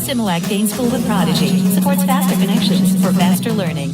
Similac Gain School with Prodigy supports faster connections for faster learning.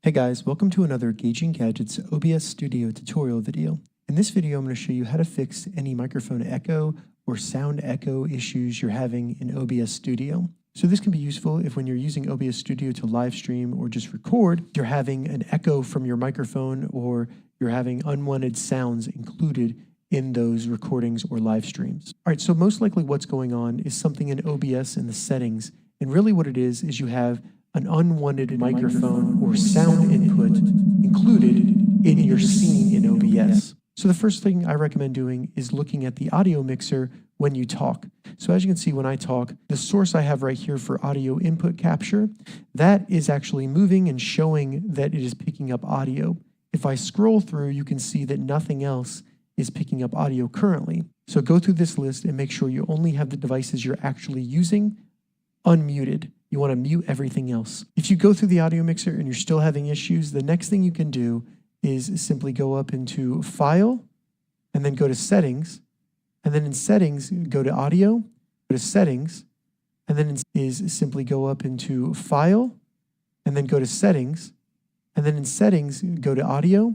Hey guys, welcome to another Gauging Gadgets OBS Studio tutorial video. In this video, I'm going to show you how to fix any microphone echo or sound echo issues you're having in OBS Studio. So this can be useful if when you're using OBS Studio to live stream or just record, you're having an echo from your microphone or you're having unwanted sounds included in those recordings or live streams. All right, so most likely what's going on is something in OBS in the settings, and really what it is you have an unwanted microphone or sound input included in your scene in OBS. So the first thing I recommend doing is looking at the audio mixer when you talk. So as you can see when I talk, the source I have right here for audio input capture, that is actually moving and showing that it is picking up audio. If I scroll through, you can see that nothing else is picking up audio currently. So go through this list and make sure you only have the devices you're actually using unmuted. You want to mute everything else. If you go through the audio mixer and you're still having issues, the next thing you can do is simply go up into File, and then go to Settings, and then in Settings, go to Audio, go to Settings, and then simply go up into File, and then go to Settings, and then in Settings, go to Audio,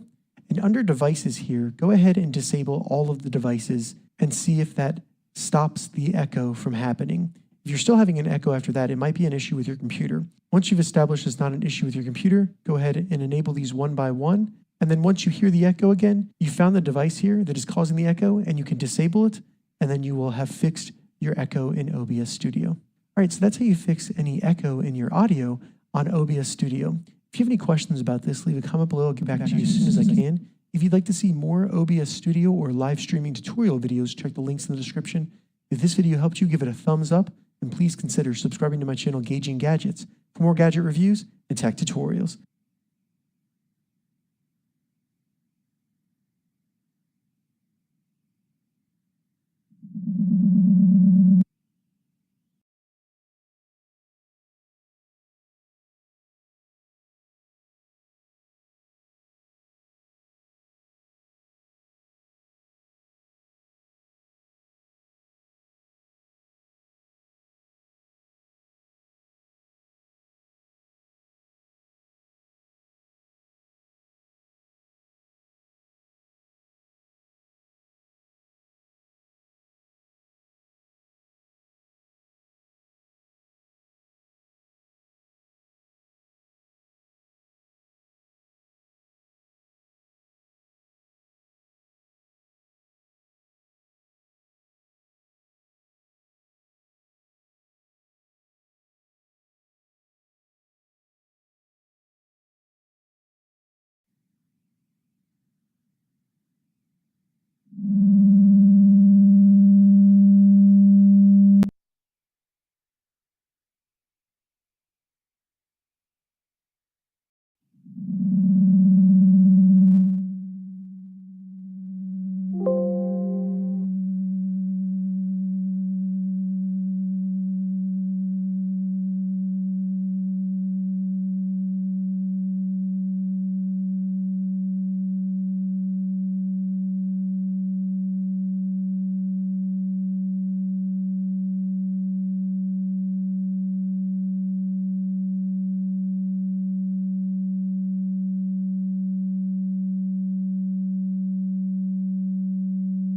and under Devices here, go ahead and disable all of the devices and see if that stops the echo from happening. If you're still having an echo after that, it might be an issue with your computer. Once you've established it's not an issue with your computer, go ahead and enable these one by one. And then once you hear the echo again, you found the device here that is causing the echo and you can disable it, and then you will have fixed your echo in OBS Studio. All right, so that's how you fix any echo in your audio on OBS Studio. If you have any questions about this, leave a comment below. I'll get back to you as soon as I can. If you'd like to see more OBS Studio or live streaming tutorial videos, check the links in the description. If this video helped you, give it a thumbs up, and please consider subscribing to my channel, Gauging Gadgets, for more gadget reviews and tech tutorials.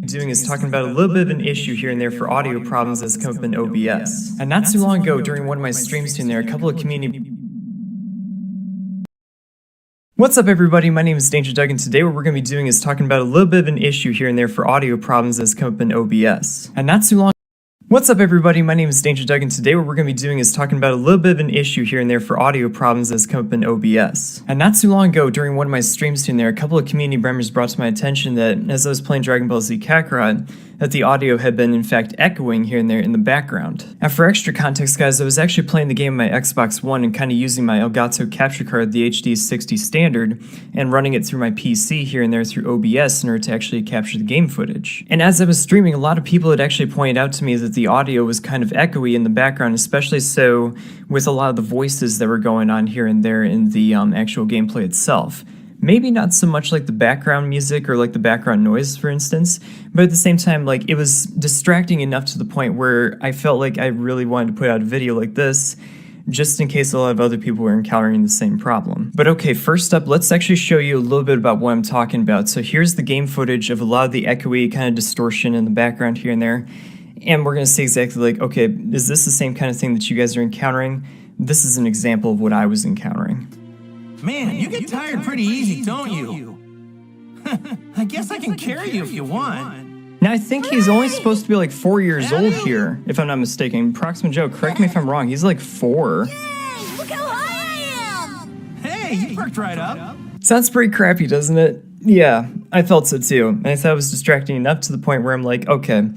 doing is talking about a little bit of an issue here and there for audio problems that's come up in OBS. And not too long ago, during one of my streams here and there, a couple of community... What's up everybody, my name is Danger Doug, and today what we're going to be doing is talking about a little bit of an issue here and there for audio problems that's come up in OBS. And not too long... What's up everybody, my name is Danger Doug, and today what we're going to be doing is talking about a little bit of an issue here and there for audio problems that's come up in OBS. And not too long ago, during one of my streams here and there, a couple of community members brought to my attention that as I was playing Dragon Ball Z Kakarot, that the audio had been in fact echoing here and there in the background. Now for extra context guys, I was actually playing the game on my Xbox One and kind of using my Elgato capture card, the HD 60 standard, and running it through my PC here and there through OBS in order to actually capture the game footage. And as I was streaming, a lot of people had actually pointed out to me that the audio was kind of echoey in the background, especially so with a lot of the voices that were going on here and there in the actual gameplay itself. Maybe not so much like the background music or like the background noise, for instance, but at the same time, like, it was distracting enough to the point where I felt like I really wanted to put out a video like this, just in case a lot of other people were encountering the same problem. But okay, first up, let's actually show you a little bit about what I'm talking about. So here's the game footage of a lot of the echoey kind of distortion in the background here and there, and we're going to see exactly like, okay, is this the same kind of thing that you guys are encountering? This is an example of what I was encountering. Man, you get tired pretty easy, don't you? I guess I can carry you if you want. Now, I think he's only supposed to be like 4 years old here, if I'm not mistaken. Proxima Joe, correct me if I'm wrong, he's like 4. Yay! Look how high I am! Hey, you perked right up. Sounds pretty crappy, doesn't it? Yeah, I felt so too. And I thought it was distracting enough to the point where I'm like, okay,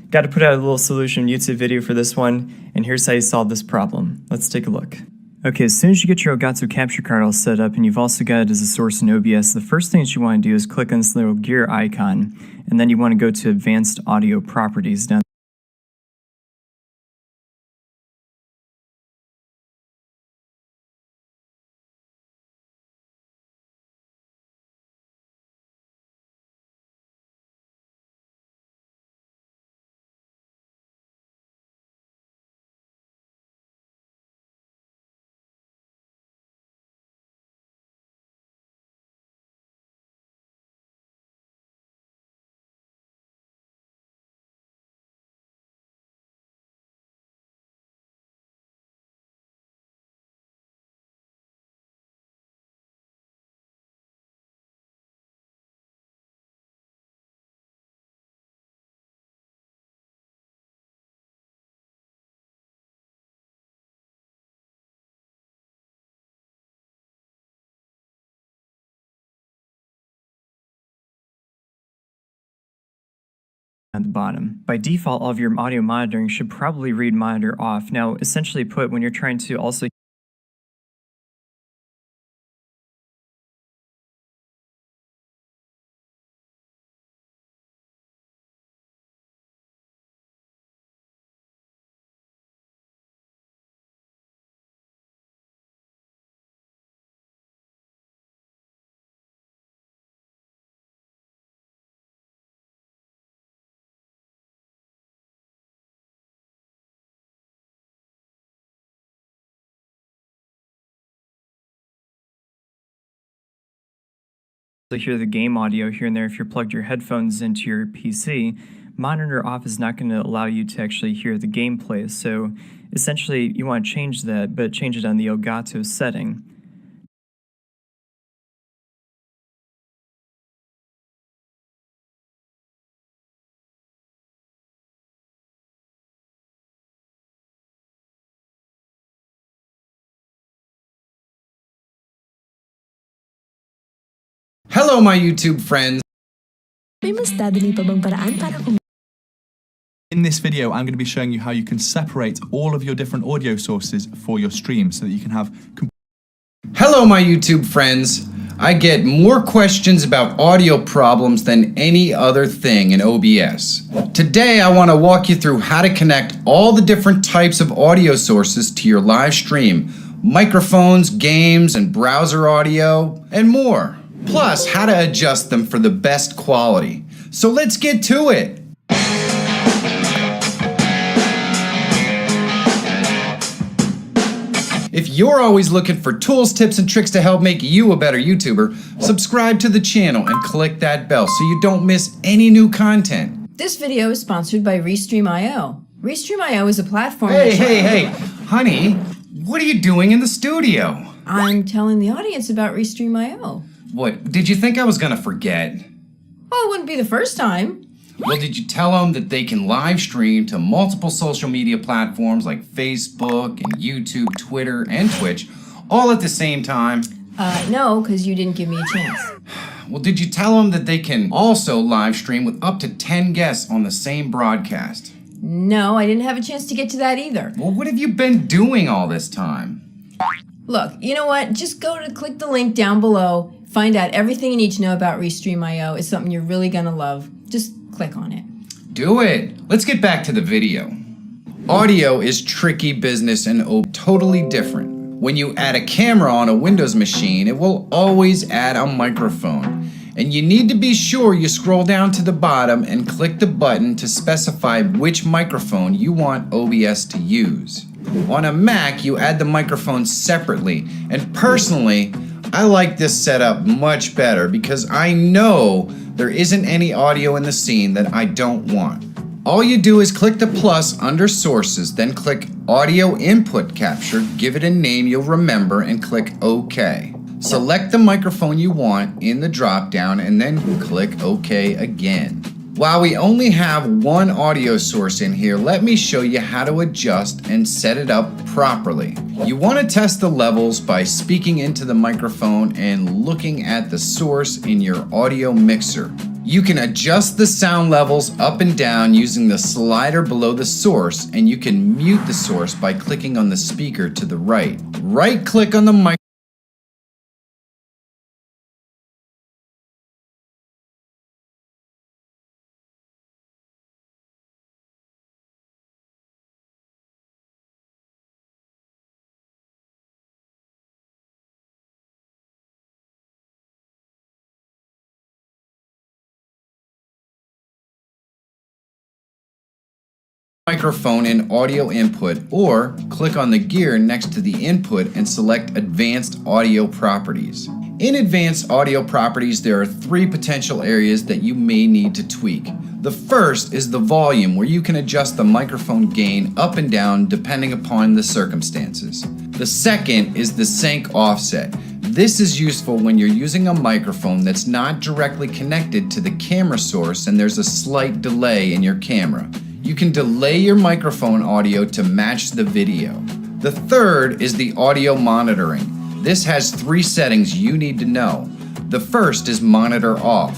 got to put out a little solution YouTube video for this one, and here's how you solve this problem. Let's take a look. Okay, as soon as you get your Elgato capture card all set up and you've also got it as a source in OBS, the first thing that you want to do is click on this little gear icon, and then you want to go to Advanced Audio Properties down. At the bottom. By default, all of your audio monitoring should probably read monitor off. Now, essentially put, when you're trying to also hear the game audio here and there, if you're plugged your headphones into your PC, monitor off is not going to allow you to actually hear the gameplay. So essentially you want to change that, but change it on the Elgato setting. Hello my YouTube friends. May mas dadali pa bang paraan para In this video, I'm going to be showing you how you can separate all of your different audio sources for your stream so that you can have... Hello my YouTube friends. I get more questions about audio problems than any other thing in OBS. Today I want to walk you through how to connect all the different types of audio sources to your live stream. Microphones, games, and browser audio, and more. Plus, how to adjust them for the best quality. So let's get to it! If you're always looking for tools, tips, and tricks to help make you a better YouTuber, subscribe to the channel and click that bell so you don't miss any new content. This video is sponsored by Restream.io. Restream.io is a platform Hey, honey, what are you doing in the studio? I'm telling the audience about Restream.io. What, did you think I was gonna forget? Well, it wouldn't be the first time. Well, did you tell them that they can live stream to multiple social media platforms like Facebook and YouTube, Twitter, and Twitch, all at the same time? No, because you didn't give me a chance. Well, did you tell them that they can also live stream with up to 10 guests on the same broadcast? No, I didn't have a chance to get to that either. Well, what have you been doing all this time? Look, you know what? Just go to click the link down below. Find out everything you need to know about Restream.io. It's something you're really gonna love. Just click on it. Do it. Let's get back to the video. Audio is tricky business and totally different. When you add a camera on a Windows machine, it will always add a microphone. And you need to be sure you scroll down to the bottom and click the button to specify which microphone you want OBS to use. On a Mac, you add the microphone separately, and personally, I like this setup much better because I know there isn't any audio in the scene that I don't want. All you do is click the plus under sources, then click audio input capture, give it a name you'll remember, and click OK. Select the microphone you want in the drop-down and then click OK again. While we only have one audio source in here, let me show you how to adjust and set it up properly. You want to test the levels by speaking into the microphone and looking at the source in your audio mixer. You can adjust the sound levels up and down using the slider below the source, and you can mute the source by clicking on the speaker to the right. Right-click on the microphone. Microphone and audio input, or click on the gear next to the input and select Advanced Audio Properties. In Advanced Audio Properties, there are three potential areas that you may need to tweak. The first is the volume, where you can adjust the microphone gain up and down depending upon the circumstances. The second is the sync offset. This is useful when you're using a microphone that's not directly connected to the camera source and there's a slight delay in your camera. You can delay your microphone audio to match the video. The third is the audio monitoring. This has three settings you need to know. The first is monitor off.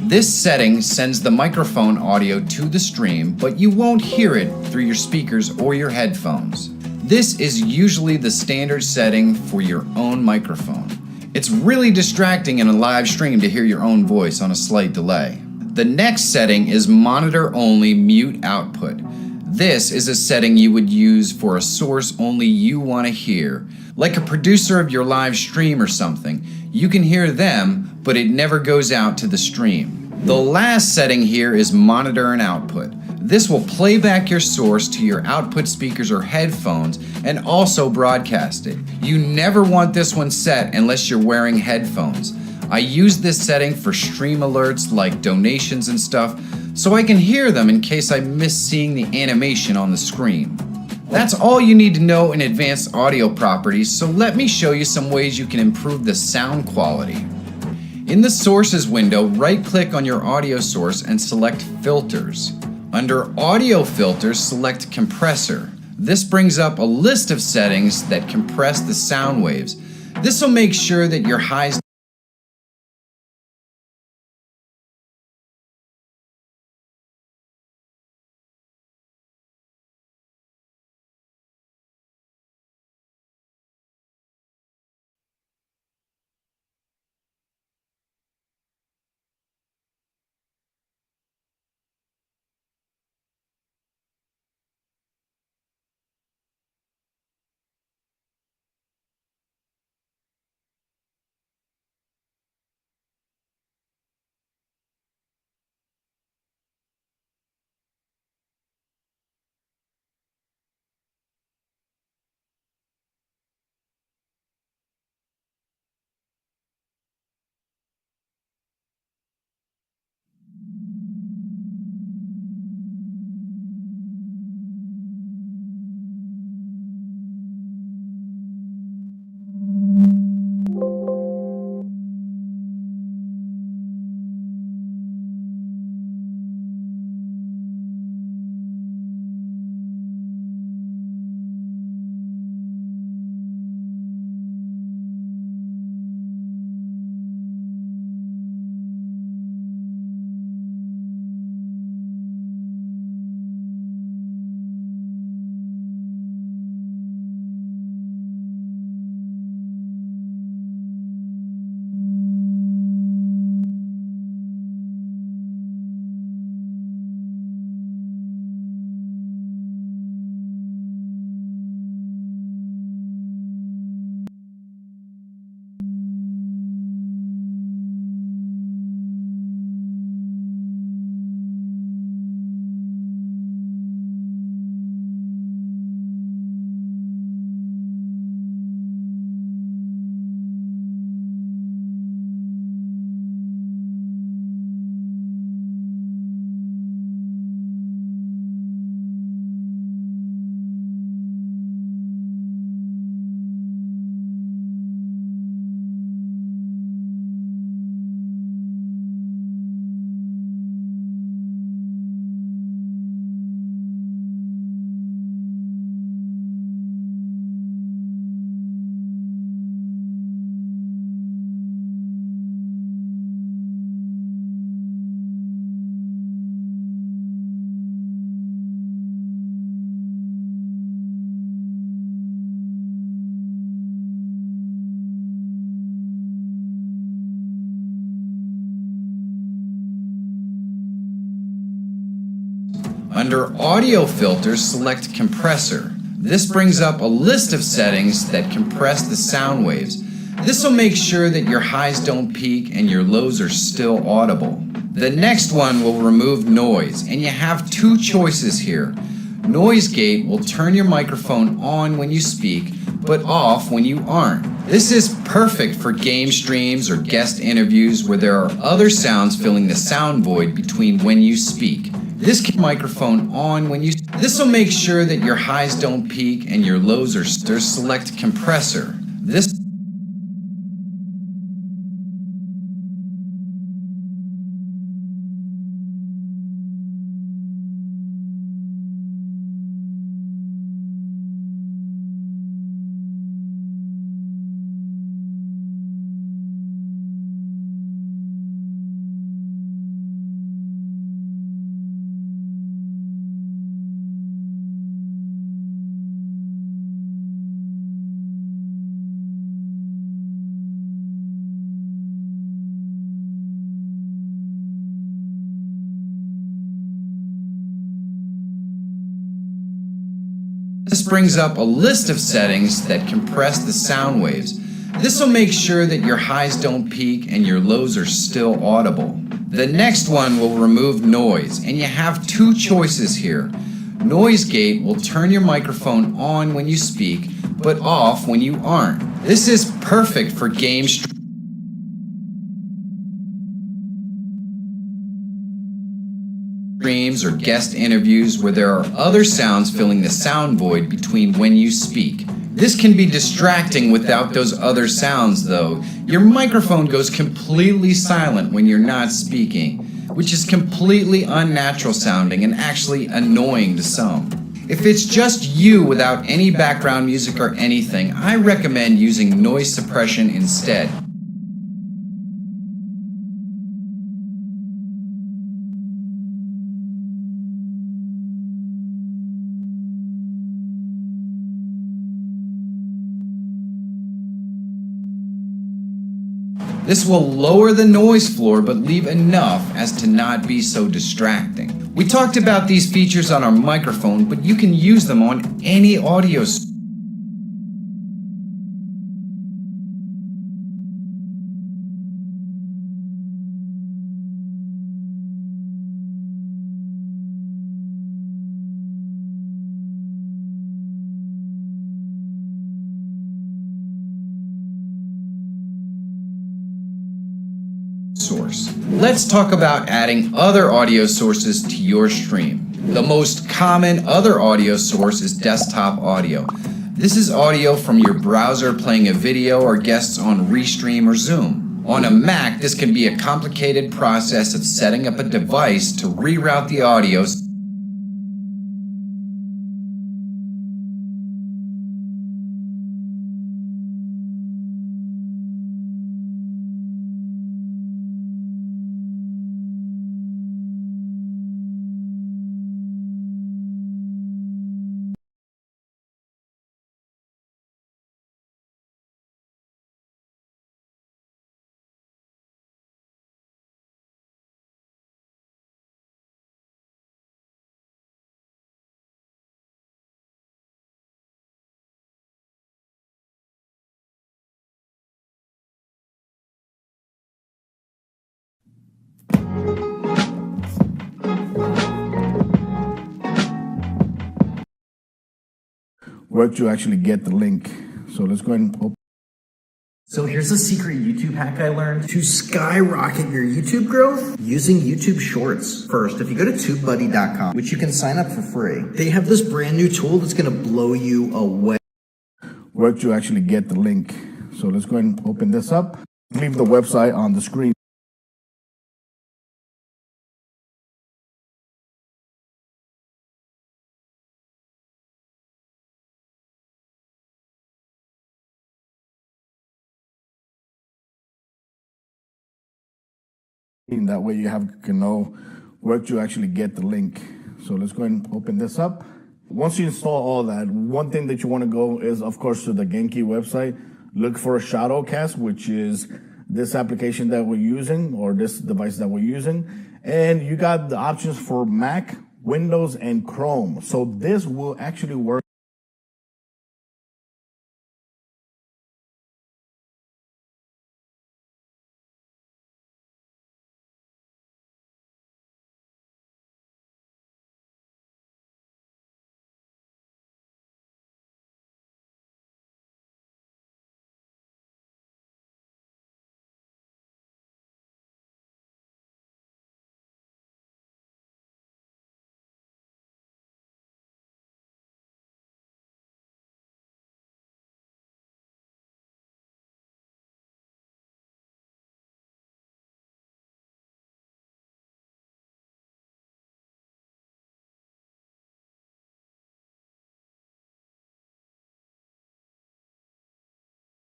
This setting sends the microphone audio to the stream, but you won't hear it through your speakers or your headphones. This is usually the standard setting for your own microphone. It's really distracting in a live stream to hear your own voice on a slight delay. The next setting is monitor only mute output. This is a setting you would use for a source only you want to hear. Like a producer of your live stream or something. You can hear them, but it never goes out to the stream. The last setting here is monitor and output. This will play back your source to your output speakers or headphones and also broadcast it. You never want this one set unless you're wearing headphones. I use this setting for stream alerts like donations and stuff, so I can hear them in case I miss seeing the animation on the screen. That's all you need to know in Advanced Audio Properties, so let me show you some ways you can improve the sound quality. In the Sources window, right-click on your audio source and select Filters. Under Audio Filters, select Compressor. This brings up a list of settings that compress the sound waves. This will make sure that your highs Under Audio Filters, select Compressor. This brings up a list of settings that compress the sound waves. This will make sure that your highs don't peak and your lows are still audible. The next one will remove noise, and you have two choices here. Noise gate will turn your microphone on when you speak, but off when you aren't. This is perfect for game streams or guest interviews where there are other sounds filling the sound void between when you speak. This microphone on when you. This will make sure that your highs don't peak and your lows are still. Select compressor. This. This brings up a list of settings that compress the sound waves. This will make sure that your highs don't peak and your lows are still audible. The next one will remove noise, and you have two choices here. Noise gate will turn your microphone on when you speak, but off when you aren't. This is perfect for game streams or guest interviews where there are other sounds filling the sound void between when you speak. This can be distracting without those other sounds though. Your microphone goes completely silent when you're not speaking, which is completely unnatural sounding and actually annoying to some. If it's just you without any background music or anything, I recommend using noise suppression instead. This will lower the noise floor but leave enough as to not be so distracting. We talked about these features on our microphone, but you can use them on any audio source. Let's talk about adding other audio sources to your stream. The most common other audio source is desktop audio. This is audio from your browser playing a video or guests on Restream or Zoom. On a Mac, this can be a complicated process of setting up a device to reroute the audio. Where to actually get the link. So let's go ahead and open. So here's a secret YouTube hack I learned to skyrocket your YouTube growth using YouTube Shorts. First, if you go to TubeBuddy.com, which you can sign up for free, they have this brand new tool that's gonna blow you away. Where to actually get the link. So let's go ahead and open this up. Leave the website on the screen. That way you can know where to actually get the link. So let's go ahead and open this up. Once you install all that, one thing that you want to go is, of course, to the Genki website. Look for Shadowcast, which is this application that we're using, or this device that we're using. And you got the options for Mac, Windows, and Chrome. So this will actually work.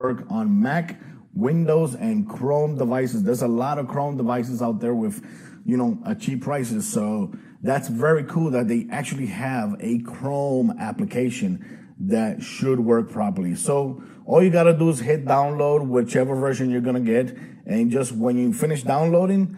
Work on Mac, Windows, and Chrome devices. There's a lot of Chrome devices out there with, cheap prices. So that's very cool that they actually have a Chrome application that should work properly. So all you gotta do is hit download whichever version you're gonna get, and just when you finish downloading,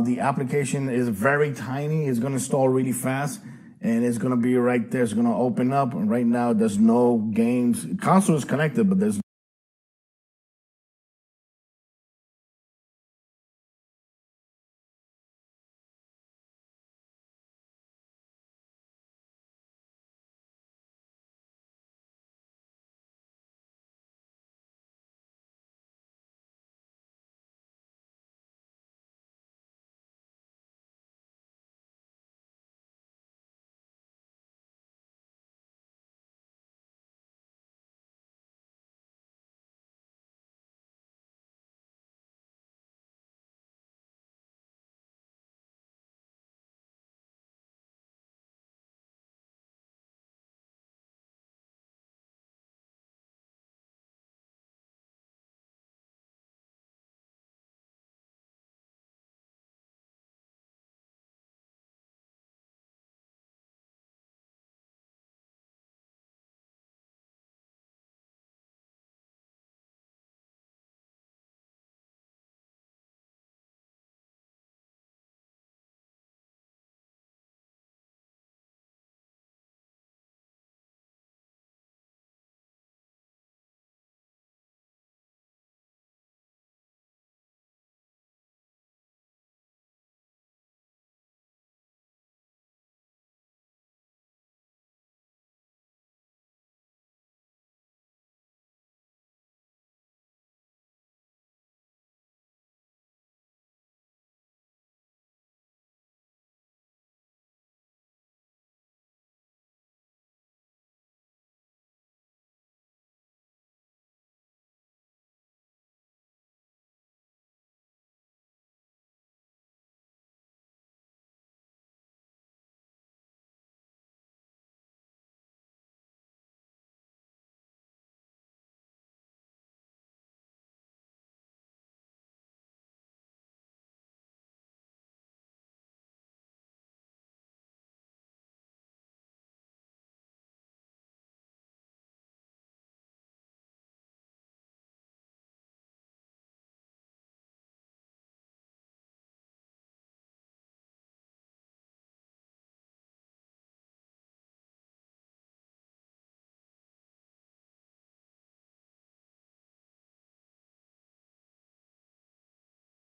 the application is very tiny. It's going to install really fast, and it's going to be right there. It's going to open up. And right now, there's no games. Console is connected, but there's